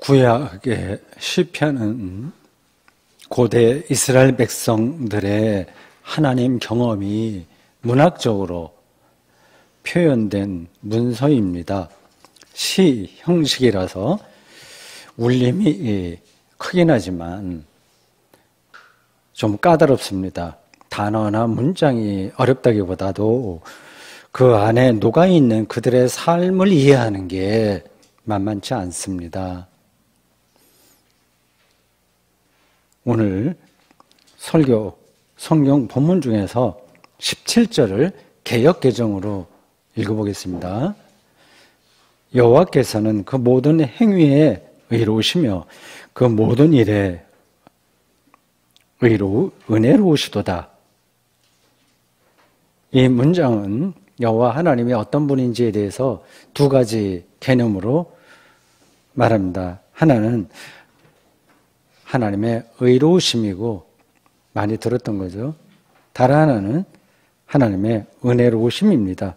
구약의 시편은 고대 이스라엘 백성들의 하나님 경험이 문학적으로 표현된 문서입니다. 시 형식이라서 울림이 크긴 하지만 좀 까다롭습니다. 단어나 문장이 어렵다기보다도 그 안에 녹아있는 그들의 삶을 이해하는 게 만만치 않습니다. 오늘 설교 성경 본문 중에서 17절을 개역 개정으로 읽어보겠습니다. 여호와께서는 그 모든 행위에 의로우시며 그 모든 일에 은혜로우시도다. 이 문장은 여호와 하나님이 어떤 분인지에 대해서 두 가지 개념으로 말합니다. 하나는 하나님의 의로우심이고 많이 들었던 거죠. 다른 하나는 하나님의 은혜로우심입니다.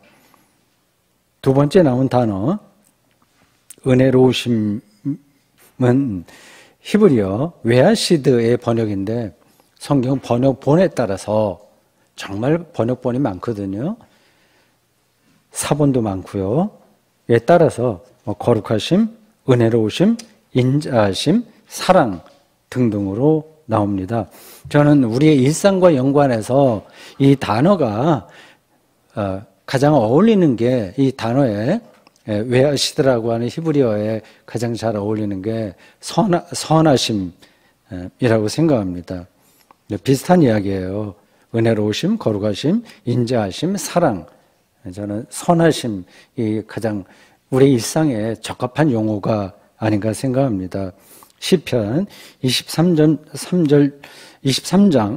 두 번째 나온 단어 은혜로우심은 히브리어 웨아시드의 번역인데 성경 번역본에 따라서 정말 번역본이 많거든요. 사본도 많고요. 에 따라서 거룩하심, 은혜로우심, 인자하심, 사랑 등등으로 나옵니다. 저는 우리의 일상과 연관해서 이 단어가 가장 어울리는 게 이 단어에 웨아시드라고 하는 히브리어에 가장 잘 어울리는 게 선하심이라고 생각합니다. 비슷한 이야기예요. 은혜로우심, 거룩하심, 인자하심, 사랑. 저는 선하심이 가장 우리 일상에 적합한 용어가 아닌가 생각합니다. 시편 23편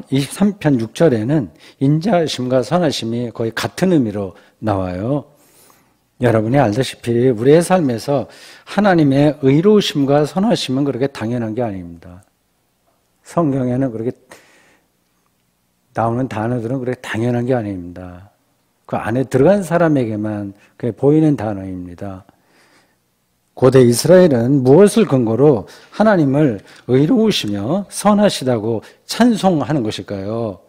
6절에는 인자하심과 선하심이 거의 같은 의미로 나와요. 여러분이 알다시피 우리의 삶에서 하나님의 의로우심과 선하심은 그렇게 당연한 게 아닙니다. 성경에는 그렇게 나오는 단어들은 그렇게 당연한 게 아닙니다. 그 안에 들어간 사람에게만 그게 보이는 단어입니다. 고대 이스라엘은 무엇을 근거로 하나님을 의로우시며 선하시다고 찬송하는 것일까요?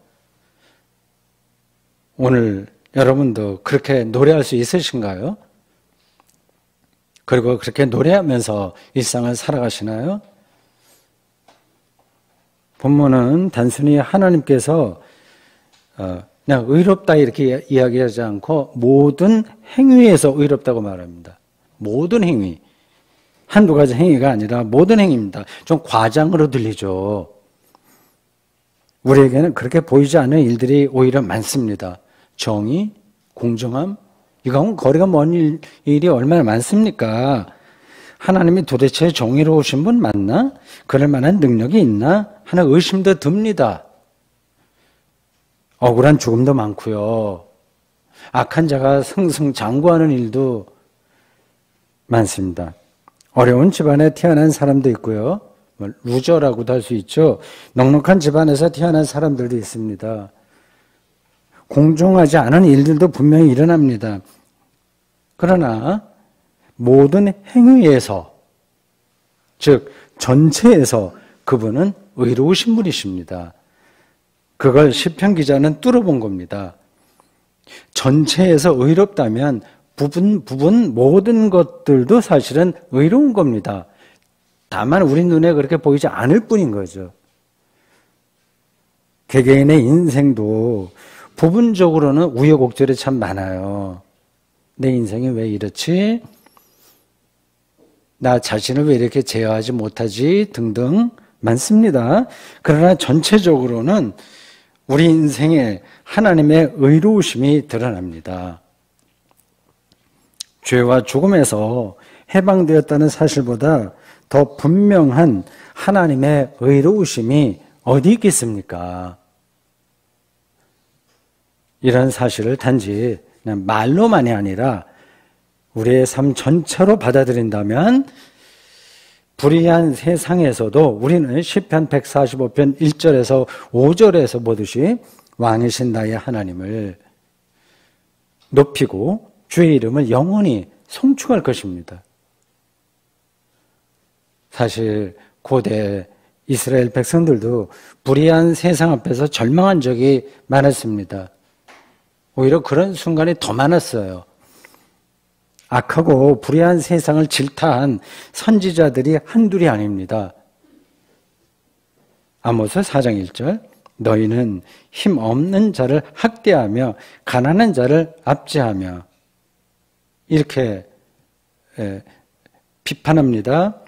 오늘 여러분도 그렇게 노래할 수 있으신가요? 그리고 그렇게 노래하면서 일상을 살아가시나요? 본문은 단순히 하나님께서 그냥 의롭다 이렇게 이야기하지 않고 모든 행위에서 의롭다고 말합니다. 모든 행위. 한두 가지 행위가 아니라 모든 행위입니다. 좀 과장으로 들리죠. 우리에게는 그렇게 보이지 않는 일들이 오히려 많습니다. 정의, 공정함, 이건 거리가 먼 일이 얼마나 많습니까? 하나님이 도대체 정의로우신 분 맞나? 그럴 만한 능력이 있나? 하는 의심도 듭니다. 억울한 죽음도 많고요. 악한 자가 승승장구하는 일도 많습니다. 어려운 집안에 태어난 사람도 있고요. 루저라고도 할 수 있죠. 넉넉한 집안에서 태어난 사람들도 있습니다. 공정하지 않은 일들도 분명히 일어납니다. 그러나 모든 행위에서, 즉 전체에서 그분은 의로우신 분이십니다. 그걸 시편 기자는 뚫어본 겁니다. 전체에서 의롭다면 부분 모든 것들도 사실은 의로운 겁니다. 다만 우리 눈에 그렇게 보이지 않을 뿐인 거죠. 개개인의 인생도 부분적으로는 우여곡절이 참 많아요. 내 인생이 왜 이렇지? 나 자신을 왜 이렇게 제어하지 못하지? 등등 많습니다. 그러나 전체적으로는 우리 인생에 하나님의 의로우심이 드러납니다. 죄와 죽음에서 해방되었다는 사실보다 더 분명한 하나님의 의로우심이 어디 있겠습니까? 이런 사실을 단지 그냥 말로만이 아니라 우리의 삶 전체로 받아들인다면 불의한 세상에서도 우리는 시편 145편 1절에서 5절에서 보듯이 왕이신 나의 하나님을 높이고 주의 이름을 영원히 송축할 것입니다. 사실 고대 이스라엘 백성들도 불의한 세상 앞에서 절망한 적이 많았습니다. 오히려 그런 순간이 더 많았어요. 악하고 불의한 세상을 질타한 선지자들이 한둘이 아닙니다. 아모스 4장 1절 너희는 힘없는 자를 학대하며 가난한 자를 압제하며 이렇게 비판합니다.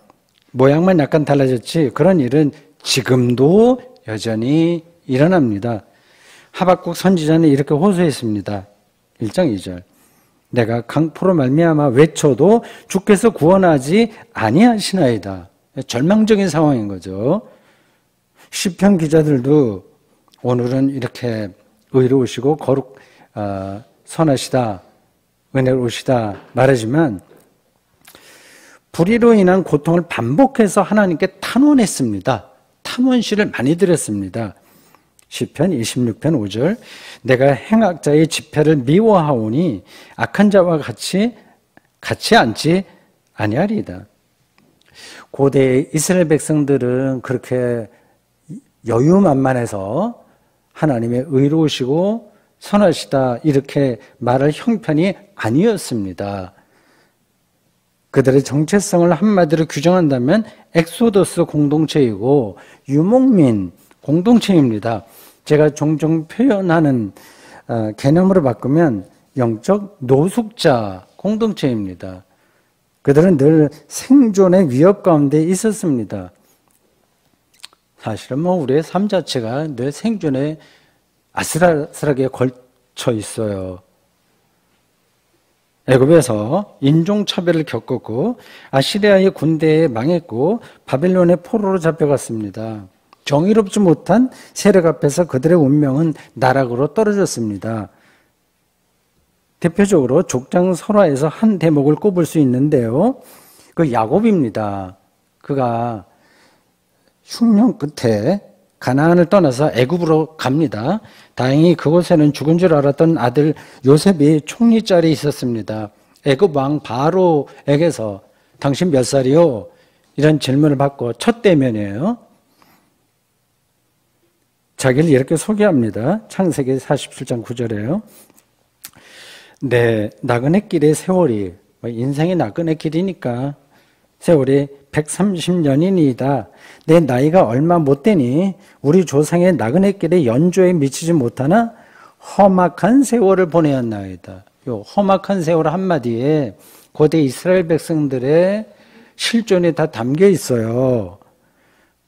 모양만 약간 달라졌지 그런 일은 지금도 여전히 일어납니다. 하박국 선지자는 이렇게 호소했습니다. 1장 2절 내가 강포로 말미암아 외쳐도 주께서 구원하지 아니하시나이다. 절망적인 상황인 거죠. 시편 기자들도 오늘은 이렇게 의로우시고 선하시다, 은혜로우시다 말하지만 불의로 인한 고통을 반복해서 하나님께 탄원했습니다. 탄원시를 많이 드렸습니다. 시편 26편 5절 내가 행악자의 집회를 미워하오니 악한 자와 같이 앉지 아니하리이다. 고대 이스라엘 백성들은 그렇게 여유만만해서 하나님의 의로우시고 선하시다 이렇게 말할 형편이 아니었습니다. 그들의 정체성을 한마디로 규정한다면 엑소더스 공동체이고 유목민 공동체입니다. 제가 종종 표현하는 개념으로 바꾸면 영적 노숙자 공동체입니다. 그들은 늘 생존의 위협 가운데 있었습니다. 사실은 우리의 삶 자체가 늘 생존에 아슬아슬하게 걸쳐 있어요. 애굽에서 인종차별을 겪었고 아시리아의 군대에 망했고 바벨론의 포로로 잡혀갔습니다. 정의롭지 못한 세력 앞에서 그들의 운명은 나락으로 떨어졌습니다. 대표적으로 족장설화에서 한 대목을 꼽을 수 있는데요. 그 야곱입니다. 그가 흉년 끝에 가나안을 떠나서 애굽으로 갑니다. 다행히 그곳에는 죽은 줄 알았던 아들 요셉이 총리 자리에 있었습니다. 애굽 왕 바로에게서 당신 몇 살이요? 이런 질문을 받고 첫 대면이에요. 자기를 이렇게 소개합니다. 창세기 47장 9절에요. 내 나그네 길의 세월이 인생의 나그네 길이니까 세월이 130년이니이다. 내 나이가 얼마 못 되니 우리 조상의 나그네 길의 연조에 미치지 못하나 험악한 세월을 보내었나이다. 요 험악한 세월 한마디에 고대 이스라엘 백성들의 실존이 다 담겨 있어요.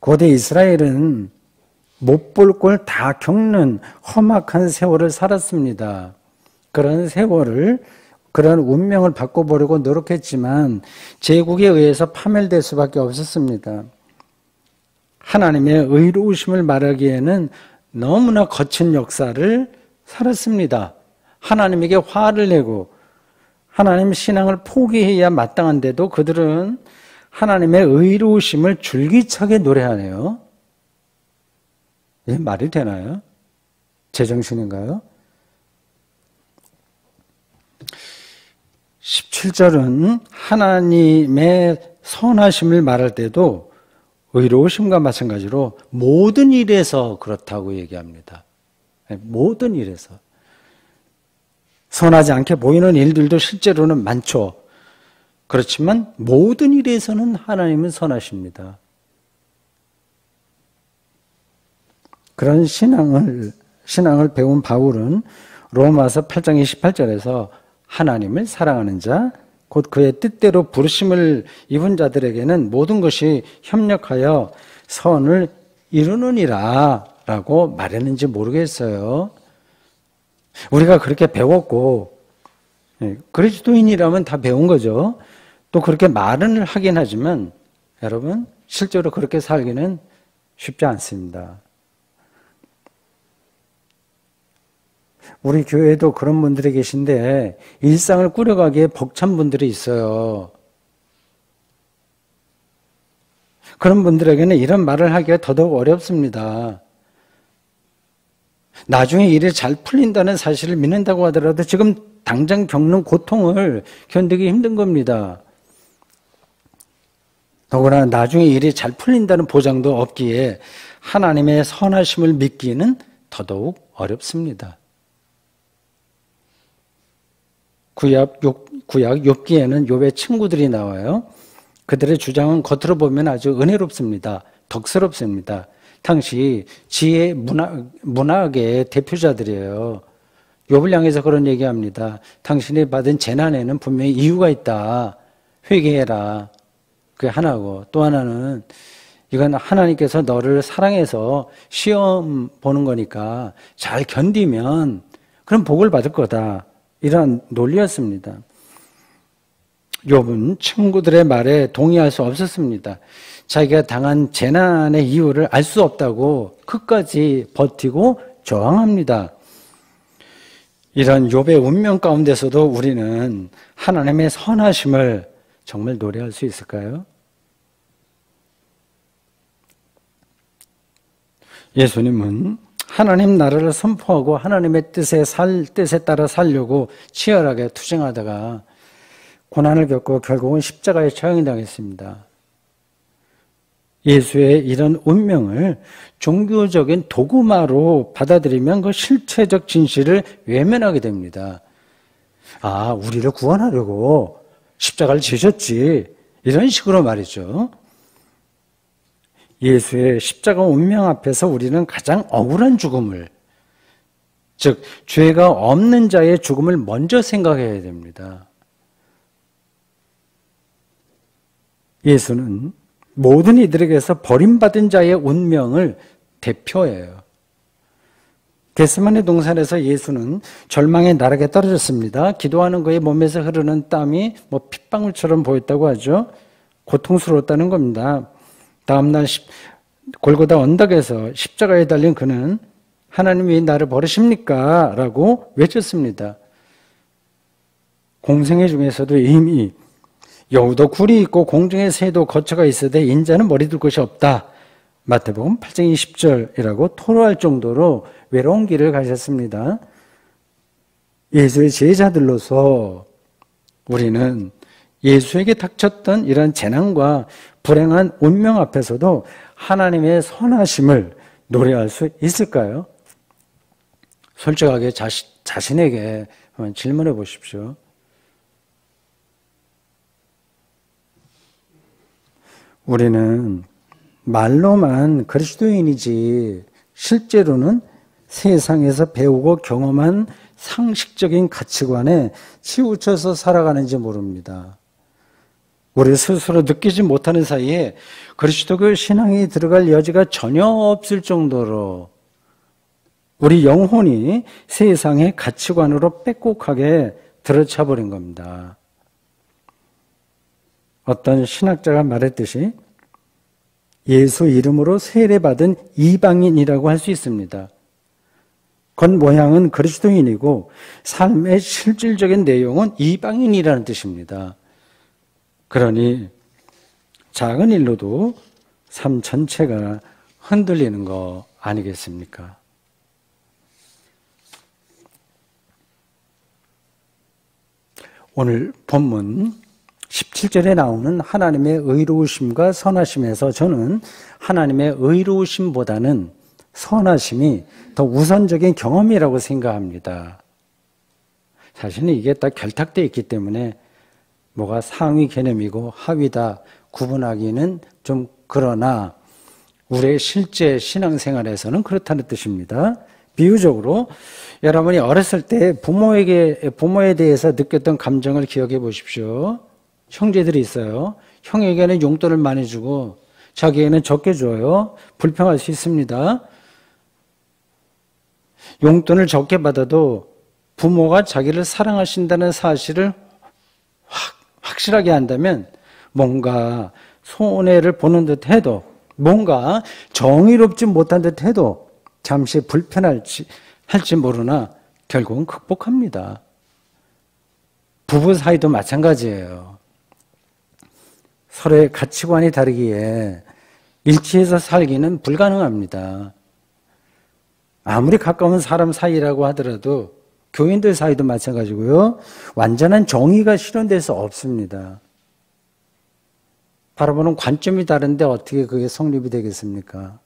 고대 이스라엘은 못 볼 걸 다 겪는 험악한 세월을 살았습니다. 그런 세월을 그런 운명을 바꿔보려고 노력했지만 제국에 의해서 파멸될 수밖에 없었습니다. 하나님의 의로우심을 말하기에는 너무나 거친 역사를 살았습니다. 하나님에게 화를 내고 하나님 신앙을 포기해야 마땅한데도 그들은 하나님의 의로우심을 줄기차게 노래하네요. 이게 말이 되나요? 제정신인가요? 17절은 하나님의 선하심을 말할 때도 의로우심과 마찬가지로 모든 일에서 그렇다고 얘기합니다. 모든 일에서. 선하지 않게 보이는 일들도 실제로는 많죠. 그렇지만 모든 일에서는 하나님은 선하십니다. 그런 신앙을 배운 바울은 로마서 8장 28절에서 하나님을 사랑하는 자, 곧 그의 뜻대로 부르심을 입은 자들에게는 모든 것이 협력하여 선을 이루느니라 라고 말했는지 모르겠어요. 우리가 그렇게 배웠고 그리스도인이라면 다 배운 거죠. 또 그렇게 말은 하긴 하지만 여러분 실제로 그렇게 살기는 쉽지 않습니다. 우리 교회에도 그런 분들이 계신데 일상을 꾸려가기에 벅찬 분들이 있어요. 그런 분들에게는 이런 말을 하기가 더더욱 어렵습니다. 나중에 일이 잘 풀린다는 사실을 믿는다고 하더라도 지금 당장 겪는 고통을 견디기 힘든 겁니다. 더구나 나중에 일이 잘 풀린다는 보장도 없기에 하나님의 선하심을 믿기는 더더욱 어렵습니다. 구약 욥기에는 욥의 친구들이 나와요. 그들의 주장은 겉으로 보면 아주 은혜롭습니다. 덕스럽습니다. 당시 지혜 문학의 대표자들이에요. 욥을 향해서 그런 얘기합니다. 당신이 받은 재난에는 분명히 이유가 있다. 회개해라. 그게 하나고, 또 하나는 이건 하나님께서 너를 사랑해서 시험 보는 거니까 잘 견디면 그럼 복을 받을 거다. 이런 논리였습니다. 욥은 친구들의 말에 동의할 수 없었습니다. 자기가 당한 재난의 이유를 알 수 없다고 끝까지 버티고 저항합니다. 이런 욥의 운명 가운데서도 우리는 하나님의 선하심을 정말 노래할 수 있을까요? 예수님은 하나님 나라를 선포하고 하나님의 뜻에 따라 살려고 치열하게 투쟁하다가 고난을 겪고 결국은 십자가에 처형당했습니다. 예수의 이런 운명을 종교적인 도구마로 받아들이면 그 실체적 진실을 외면하게 됩니다. 아, 우리를 구원하려고 십자가를 지셨지. 이런 식으로 말이죠. 예수의 십자가 운명 앞에서 우리는 가장 억울한 죽음을, 즉 죄가 없는 자의 죽음을 먼저 생각해야 됩니다. 예수는 모든 이들에게서 버림받은 자의 운명을 대표해요. 겟세마네 동산에서 예수는 절망의 나락에 떨어졌습니다. 기도하는 그의 몸에서 흐르는 땀이 핏방울처럼 보였다고 하죠. 고통스러웠다는 겁니다. 다음날 골고다 언덕에서 십자가에 달린 그는 하나님이 왜 나를 버리십니까? 라고 외쳤습니다. 공생애 중에서도 이미 여우도 굴이 있고 공중의 새도 거처가 있으되 인자는 머리 둘 곳이 없다. 마태복음 8장 20절이라고 토로할 정도로 외로운 길을 가셨습니다. 예수의 제자들로서 우리는 예수에게 닥쳤던 이런 재난과 불행한 운명 앞에서도 하나님의 선하심을 노래할 수 있을까요? 솔직하게 자신에게 한번 질문해 보십시오. 우리는 말로만 그리스도인이지 실제로는 세상에서 배우고 경험한 상식적인 가치관에 치우쳐서 살아가는지 모릅니다. 우리 스스로 느끼지 못하는 사이에 그리스도교 신앙이 들어갈 여지가 전혀 없을 정도로 우리 영혼이 세상의 가치관으로 빼곡하게 들어차 버린 겁니다. 어떤 신학자가 말했듯이 예수 이름으로 세례받은 이방인이라고 할 수 있습니다. 겉모양은 그리스도인이고 삶의 실질적인 내용은 이방인이라는 뜻입니다. 그러니 작은 일로도 삶 전체가 흔들리는 거 아니겠습니까? 오늘 본문 17절에 나오는 하나님의 의로우심과 선하심에서 저는 하나님의 의로우심보다는 선하심이 더 우선적인 경험이라고 생각합니다. 사실은 이게 딱 결탁되어 있기 때문에 뭐가 상위 개념이고 하위다 구분하기는 좀 그러나 우리의 실제 신앙생활에서는 그렇다는 뜻입니다. 비유적으로 여러분이 어렸을 때 부모에 대해서 느꼈던 감정을 기억해 보십시오. 형제들이 있어요. 형에게는 용돈을 많이 주고 자기에게는 적게 줘요. 불평할 수 있습니다. 용돈을 적게 받아도 부모가 자기를 사랑하신다는 사실을 확실하게 한다면 뭔가 손해를 보는 듯 해도 뭔가 정의롭지 못한 듯 해도 잠시 불편할지 모르나 결국은 극복합니다. 부부 사이도 마찬가지예요. 서로의 가치관이 다르기에 일치해서 살기는 불가능합니다. 아무리 가까운 사람 사이라고 하더라도 교인들 사이도 마찬가지고요. 완전한 정의가 실현될 수 없습니다. 바라보는 관점이 다른데 어떻게 그게 성립이 되겠습니까?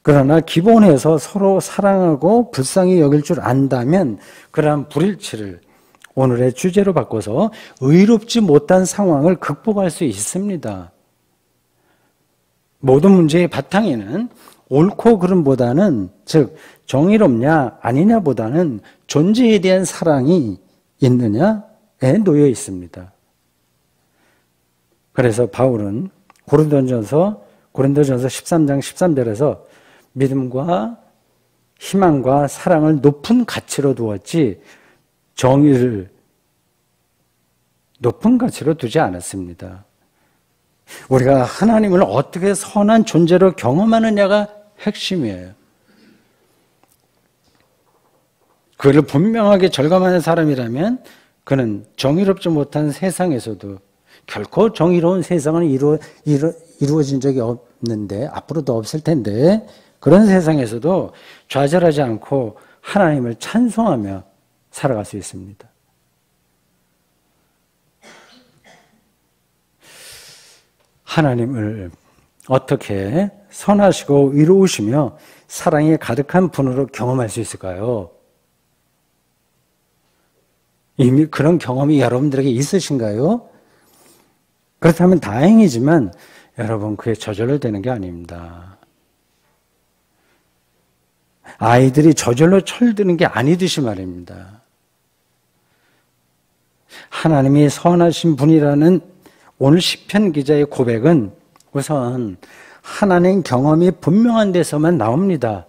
그러나 기본에서 서로 사랑하고 불쌍히 여길 줄 안다면 그러한 불일치를 오늘의 주제로 바꿔서 의롭지 못한 상황을 극복할 수 있습니다. 모든 문제의 바탕에는 옳고 그름보다는, 즉 정의롭냐 아니냐보다는 존재에 대한 사랑이 있느냐에 놓여 있습니다. 그래서 바울은 고린도전서 13장 13절에서 믿음과 희망과 사랑을 높은 가치로 두었지 정의를 높은 가치로 두지 않았습니다. 우리가 하나님을 어떻게 선한 존재로 경험하느냐가 핵심이에요. 그를 분명하게 절감하는 사람이라면 그는 정의롭지 못한 세상에서도, 결코 정의로운 세상은 이루어진 적이 없는데 앞으로도 없을 텐데, 그런 세상에서도 좌절하지 않고 하나님을 찬송하며 살아갈 수 있습니다. 하나님을 어떻게 선하시고 의로우시며 사랑이 가득한 분으로 경험할 수 있을까요? 이미 그런 경험이 여러분들에게 있으신가요? 그렇다면 다행이지만 여러분, 그게 저절로 되는 게 아닙니다. 아이들이 저절로 철드는 게 아니듯이 말입니다. 하나님이 선하신 분이라는 오늘 시편 기자의 고백은 우선 하나님 경험이 분명한 데서만 나옵니다.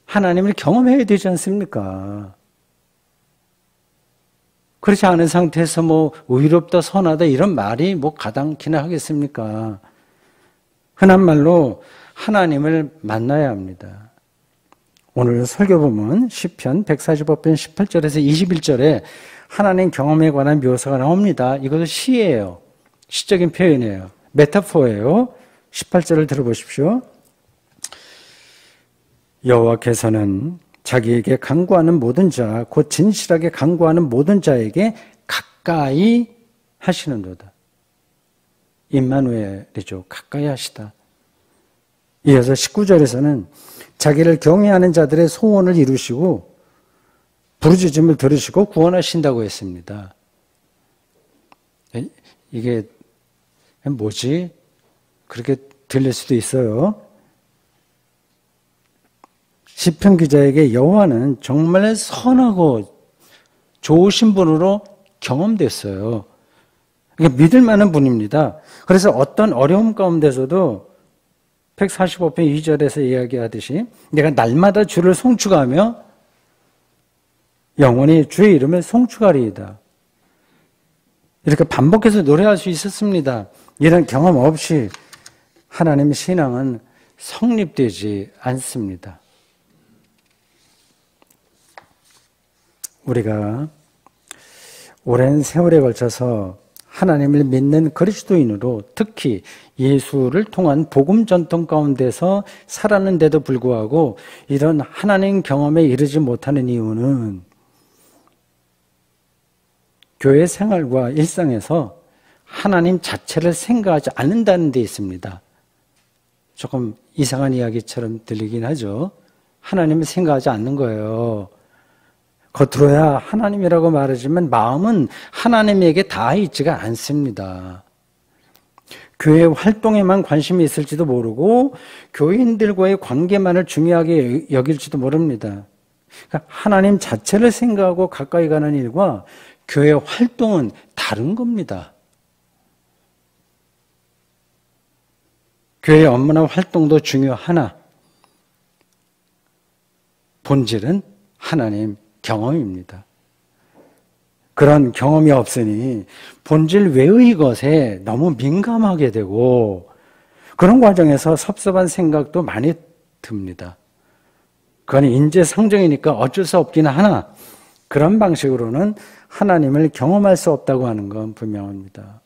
하나님을 경험해야 되지 않습니까? 그렇지 않은 상태에서 의롭다, 선하다 이런 말이 가당키나 하겠습니까? 흔한 말로 하나님을 만나야 합니다. 오늘 설교보면 시편 145편 18절에서 21절에 하나님 경험에 관한 묘사가 나옵니다. 이것은 시예요. 시적인 표현이에요. 메타포예요. 18절을 들어보십시오. 여호와께서는 자기에게 간구하는 모든 자, 곧 진실하게 간구하는 모든 자에게 가까이 하시는도다. 임마누엘이죠. 가까이 하시다. 이어서 19절에서는 자기를 경외하는 자들의 소원을 이루시고 부르짖음을 들으시고 구원하신다고 했습니다. 이게 뭐지? 그렇게 들릴 수도 있어요. 시편 기자에게 여호와는 정말 선하고 좋으신 분으로 경험됐어요. 그러니까 믿을 만한 분입니다. 그래서 어떤 어려움 가운데서도 145편 2절에서 이야기하듯이 내가 날마다 주를 송축하며 영원히 주의 이름을 송축하리이다. 이렇게 반복해서 노래할 수 있었습니다. 이런 경험 없이 하나님의 신앙은 성립되지 않습니다. 우리가 오랜 세월에 걸쳐서 하나님을 믿는 그리스도인으로 특히 예수를 통한 복음 전통 가운데서 살았는데도 불구하고 이런 하나님 경험에 이르지 못하는 이유는 교회 생활과 일상에서 하나님 자체를 생각하지 않는다는 데 있습니다. 조금 이상한 이야기처럼 들리긴 하죠. 하나님을 생각하지 않는 거예요. 겉으로야 하나님이라고 말하지만 마음은 하나님에게 닿아 있지가 않습니다. 교회 활동에만 관심이 있을지도 모르고 교인들과의 관계만을 중요하게 여길지도 모릅니다. 그러니까 하나님 자체를 생각하고 가까이 가는 일과 교회 활동은 다른 겁니다. 교회 업무나 활동도 중요하나 본질은 하나님 경험입니다. 그런 경험이 없으니 본질 외의 것에 너무 민감하게 되고 그런 과정에서 섭섭한 생각도 많이 듭니다. 그건 인재상정이니까 어쩔 수 없긴 하나 그런 방식으로는 하나님을 경험할 수 없다고 하는 건 분명합니다.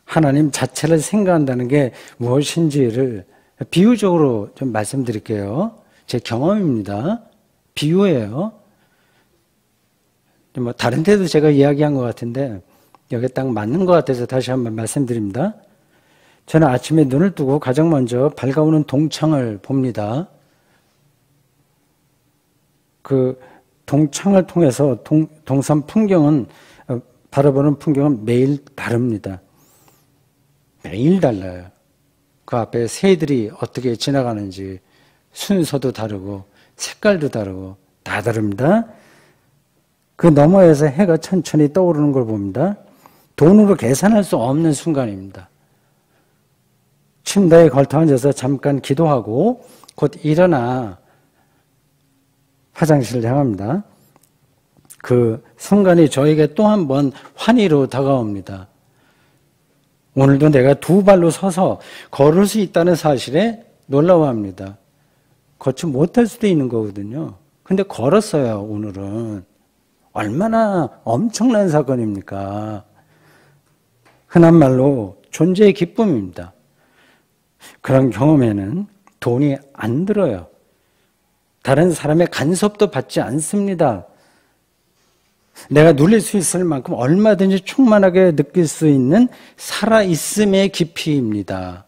하나님 자체를 생각한다는 게 무엇인지를 비유적으로 좀 말씀드릴게요. 제 경험입니다. 비유예요. 뭐 다른 데도 제가 이야기한 것 같은데 여기 딱 맞는 것 같아서 다시 한번 말씀드립니다. 저는 아침에 눈을 뜨고 가장 먼저 밝아오는 동창을 봅니다. 그 동창을 통해서 동산 풍경은 바라보는 풍경은 매일 다릅니다. 매일 달라요. 그 앞에 새들이 어떻게 지나가는지 순서도 다르고 색깔도 다르고 다 다릅니다. 그 너머에서 해가 천천히 떠오르는 걸 봅니다. 돈으로 계산할 수 없는 순간입니다. 침대에 걸터 앉아서 잠깐 기도하고 곧 일어나 화장실을 향합니다. 그 순간이 저에게 또 한 번 환희로 다가옵니다. 오늘도 내가 두 발로 서서 걸을 수 있다는 사실에 놀라워합니다. 걷지 못할 수도 있는 거거든요. 근데 걸었어요, 오늘은. 얼마나 엄청난 사건입니까? 흔한 말로 존재의 기쁨입니다. 그런 경험에는 돈이 안 들어요. 다른 사람의 간섭도 받지 않습니다. 내가 누릴 수 있을 만큼 얼마든지 충만하게 느낄 수 있는 살아있음의 깊이입니다.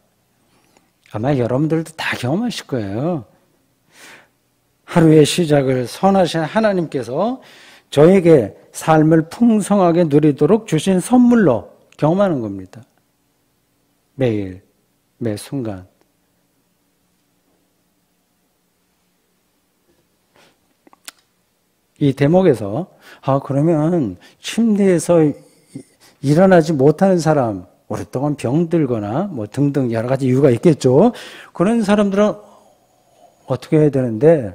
아마 여러분들도 다 경험하실 거예요. 하루의 시작을 선하신 하나님께서 저에게 삶을 풍성하게 누리도록 주신 선물로 경험하는 겁니다. 매일, 매 순간. 이 대목에서 그러면 침대에서 일어나지 못하는 사람, 오랫동안 병들거나 뭐 등등 여러 가지 이유가 있겠죠. 그런 사람들은 어떻게 해야 되는데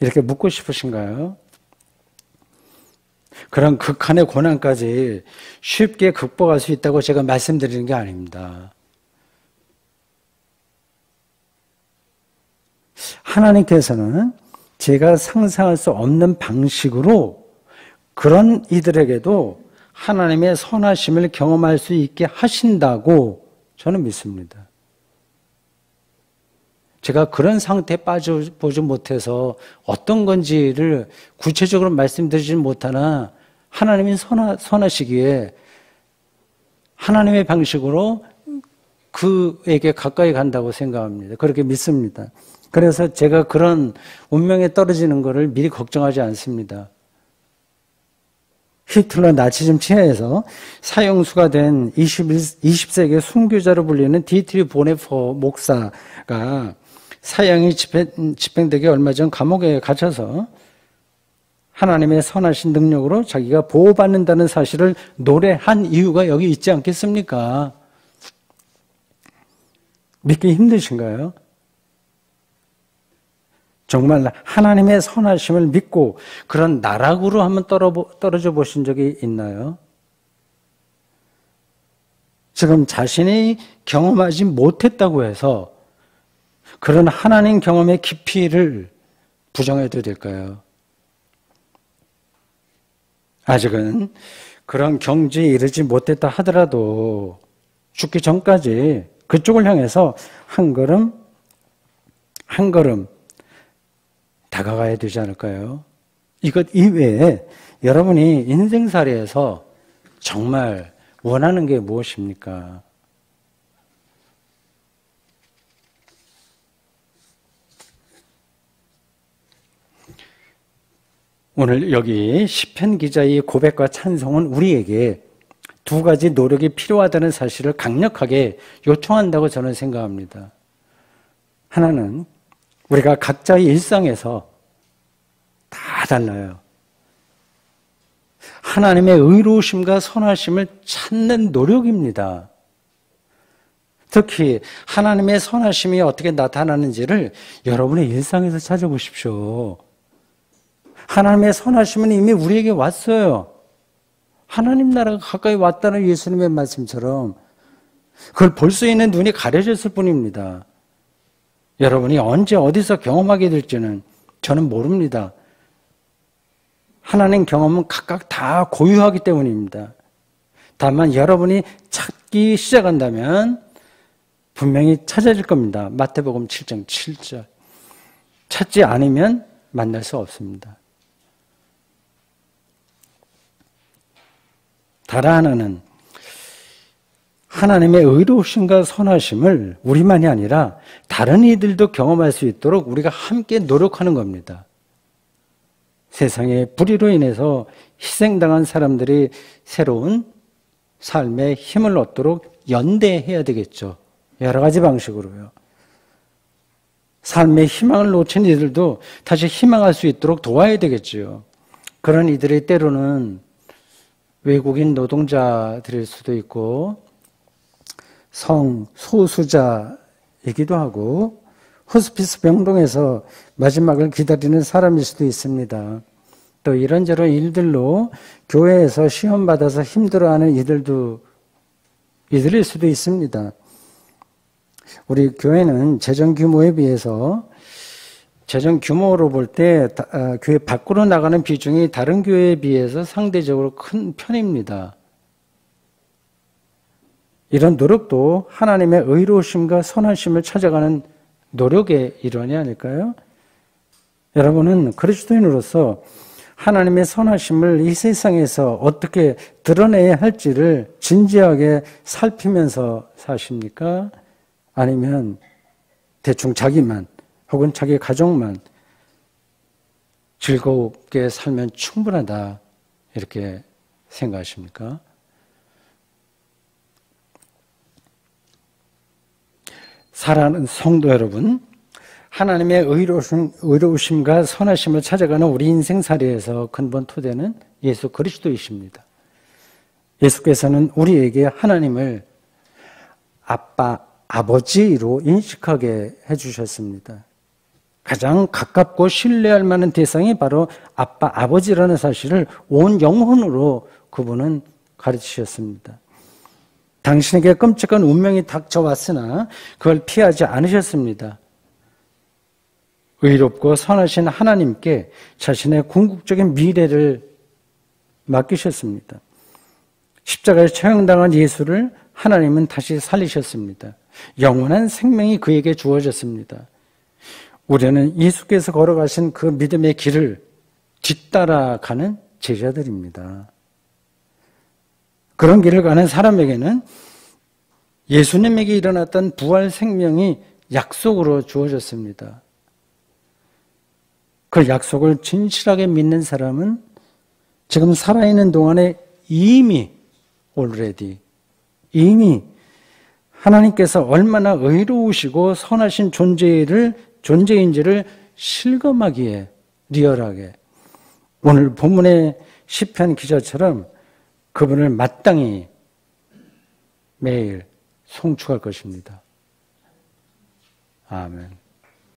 이렇게 묻고 싶으신가요? 그런 극한의 고난까지 쉽게 극복할 수 있다고 제가 말씀드리는 게 아닙니다. 하나님께서는 제가 상상할 수 없는 방식으로 그런 이들에게도 하나님의 선하심을 경험할 수 있게 하신다고 저는 믿습니다. 제가 그런 상태에 빠져보지 못해서 어떤 건지를 구체적으로 말씀드리지 못하나 하나님이 선하시기에 하나님의 방식으로 그에게 가까이 간다고 생각합니다. 그렇게 믿습니다. 그래서 제가 그런 운명에 떨어지는 것을 미리 걱정하지 않습니다. 히틀러 나치즘 치하에서 사형수가 된 20세기 순교자로 불리는 디트리 보네퍼 목사가 사형이 집행되기 얼마 전 감옥에 갇혀서 하나님의 선하신 능력으로 자기가 보호받는다는 사실을 노래한 이유가 여기 있지 않겠습니까? 믿기 힘드신가요? 정말 하나님의 선하심을 믿고 그런 나락으로 한번 떨어져 보신 적이 있나요? 지금 자신이 경험하지 못했다고 해서 그런 하나님 경험의 깊이를 부정해도 될까요? 아직은 그런 경지에 이르지 못했다 하더라도 죽기 전까지 그쪽을 향해서 한 걸음 한 걸음 다가가야 되지 않을까요? 이것 이외에 여러분이 인생살이에서 정말 원하는 게 무엇입니까? 오늘 여기 시편 기자의 고백과 찬송은 우리에게 두 가지 노력이 필요하다는 사실을 강력하게 요청한다고 저는 생각합니다. 하나는 우리가 각자의 일상에서 다 달라요. 하나님의 의로우심과 선하심을 찾는 노력입니다. 특히 하나님의 선하심이 어떻게 나타나는지를 여러분의 일상에서 찾아보십시오. 하나님의 선하심은 이미 우리에게 왔어요. 하나님 나라가 가까이 왔다는 예수님의 말씀처럼 그걸 볼 수 있는 눈이 가려졌을 뿐입니다. 여러분이 언제 어디서 경험하게 될지는 저는 모릅니다. 하나님 경험은 각각 다 고유하기 때문입니다. 다만 여러분이 찾기 시작한다면 분명히 찾아질 겁니다. 마태복음 7장 7절. 찾지 않으면 만날 수 없습니다. 다른 하나는 하나님의 의로우심과 선하심을 우리만이 아니라 다른 이들도 경험할 수 있도록 우리가 함께 노력하는 겁니다. 세상의 불의로 인해서 희생당한 사람들이 새로운 삶의 힘을 얻도록 연대해야 되겠죠. 여러 가지 방식으로요. 삶의 희망을 놓친 이들도 다시 희망할 수 있도록 도와야 되겠지요. 그런 이들이 때로는 외국인 노동자들일 수도 있고 성소수자이기도 하고 호스피스 병동에서 마지막을 기다리는 사람일 수도 있습니다. 또 이런저런 일들로 교회에서 시험받아서 힘들어하는 이들일 수도 있습니다. 우리 교회는 재정 규모에 비해서 재정 규모로 볼 때 교회 밖으로 나가는 비중이 다른 교회에 비해서 상대적으로 큰 편입니다. 이런 노력도 하나님의 의로우심과 선하심을 찾아가는 노력의 일환이 아닐까요? 여러분은 그리스도인으로서 하나님의 선하심을 이 세상에서 어떻게 드러내야 할지를 진지하게 살피면서 사십니까? 아니면 대충 자기만 혹은 자기 가족만 즐겁게 살면 충분하다 이렇게 생각하십니까? 사랑하는 성도 여러분, 하나님의 의로우심과 선하심을 찾아가는 우리 인생살이에서 근본 토대는 예수 그리스도이십니다. 예수께서는 우리에게 하나님을 아빠, 아버지로 인식하게 해주셨습니다. 가장 가깝고 신뢰할 만한 대상이 바로 아빠, 아버지라는 사실을 온 영혼으로 그분은 가르치셨습니다. 당신에게 끔찍한 운명이 닥쳐왔으나 그걸 피하지 않으셨습니다. 의롭고 선하신 하나님께 자신의 궁극적인 미래를 맡기셨습니다. 십자가에 처형당한 예수를 하나님은 다시 살리셨습니다. 영원한 생명이 그에게 주어졌습니다. 우리는 예수께서 걸어가신 그 믿음의 길을 뒤따라가는 제자들입니다. 그런 길을 가는 사람에게는 예수님에게 일어났던 부활 생명이 약속으로 주어졌습니다. 그 약속을 진실하게 믿는 사람은 지금 살아있는 동안에 이미 하나님께서 얼마나 의로우시고 선하신 존재인지를 실감하기에 리얼하게 오늘 본문의 시편 기자처럼 그분을 마땅히 매일 송축할 것입니다. 아멘.